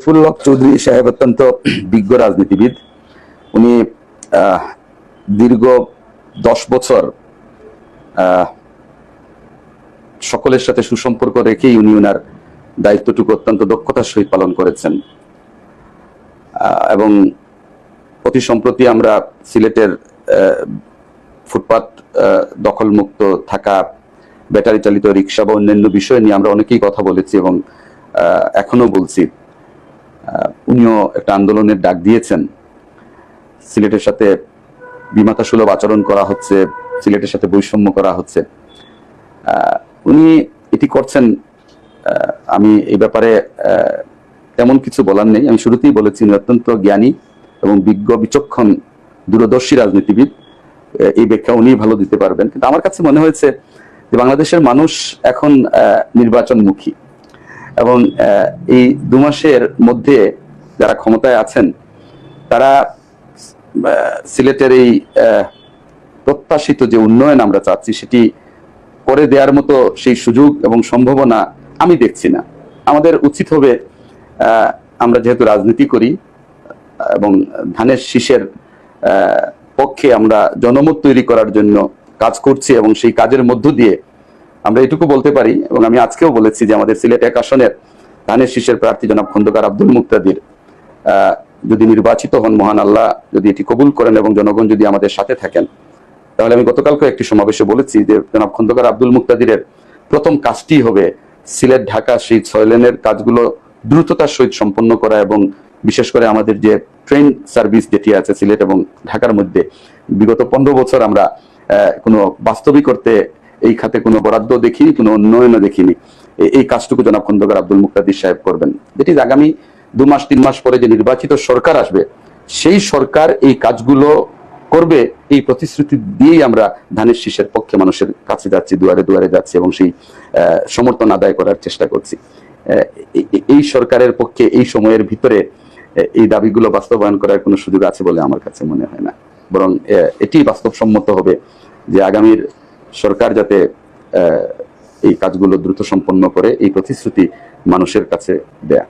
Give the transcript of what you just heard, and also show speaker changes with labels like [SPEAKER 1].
[SPEAKER 1] লুৎফুল হক চৌধুরী সাহেব অত্যন্ত বিজ্ঞ রাজনীতিবিদ। উনি দীর্ঘ 10 বছর সকলের সাথে সুসম্পর্ক রেখেই উনি ওনার দায়িত্বটুকু অত্যন্ত দক্ষতার সহিত পালন করেছেন। এবং অতি সম্প্রতি আমরা সিলেটের ফুটপাত দখলমুক্ত থাকা, ব্যাটারি চালিত রিক্সা বা অন্যান্য বিষয় নিয়ে আমরা অনেকেই কথা বলেছি এবং এখনো বলছি। উনিও একটা আন্দোলনের ডাক দিয়েছেন। সিলেটের সাথে বিমাতা সুলভ আচরণ করা হচ্ছে, সিলেটের সাথে বৈষম্য করা হচ্ছে। উনি এটি করছেন, আমি এই ব্যাপারে তেমন কিছু বলার নেই। আমি শুরুতেই বলেছি উনি অত্যন্ত জ্ঞানী এবং বিজ্ঞ, বিচক্ষণ, দূরদর্শী রাজনীতিবিদ। এই ব্যাখ্যা উনি ভালো দিতে পারবেন। কিন্তু আমার কাছে মনে হয়েছে যে বাংলাদেশের মানুষ এখন নির্বাচনমুখী এবং এই 2 মাসের মধ্যে যারা ক্ষমতায় আছেন তারা সিলেটের এই প্রত্যাশিত যে উন্নয়ন আমরা চাচ্ছি সেটি করে দেওয়ার মতো সেই সুযোগ এবং সম্ভাবনা আমি দেখছি না। আমাদের উচিত হবে, আমরা যেহেতু রাজনীতি করি এবং ধানের শীষের পক্ষে আমরা জনমত তৈরি করার জন্য কাজ করছি এবং সেই কাজের মধ্য দিয়ে আমরা এটুকু বলতে পারি, এবং আমি আজকেও বলেছি যে আমাদের সিলেট 1 আসনের ধানের শীষের প্রার্থী জনাব খন্দকার আব্দুল মুক্তাদির যদি নির্বাচিত হন, মহান আল্লাহ যদি এটি কবুল করেন এবং জনগণ যদি আমাদের সাথে থাকেন, তাহলে আমি গতকালকে একটি সমাবেশে বলেছি যে জনাব খন্দকার আব্দুল মুক্তাদিরের প্রথম কাজটি হবে সিলেট ঢাকা সেই 6 লেনের কাজগুলো দ্রুততার সহিত সম্পন্ন করা, এবং বিশেষ করে আমাদের যে ট্রেন সার্ভিস যেটি আছে সিলেট এবং ঢাকার মধ্যে, বিগত 15 বছর আমরা কোনো বাস্তবিক করতে এই খাতে কোনো বরাদ্দ দেখিনি, কোনো উন্নয়নও দেখিনি। এই কাজটুকু জনাব খন্দকার আব্দুল মুক্তাদির সাহেব করবেন, যেটি আগামী 2 মাস 3 মাস পরে যে নির্বাচিত সরকার আসবে সেই সরকার এই কাজগুলো করবে। এই প্রতিশ্রুতি দিয়েই আমরা ধানের শীষের পক্ষে মানুষের কাছে যাচ্ছি, দুয়ারে দুয়ারে যাচ্ছি এবং সেই সমর্থন আদায় করার চেষ্টা করছি। এই সরকারের পক্ষে এই সময়ের ভিতরে এই দাবিগুলো বাস্তবায়ন করার কোনো সুযোগ আছে বলে আমার কাছে মনে হয় না। বরং এটি বাস্তবসম্মত হবে যে আগামীর সরকার যাতে এই কাজগুলো দ্রুত সম্পন্ন করে, এই প্রতিশ্রুতি মানুষের কাছে দেয়া।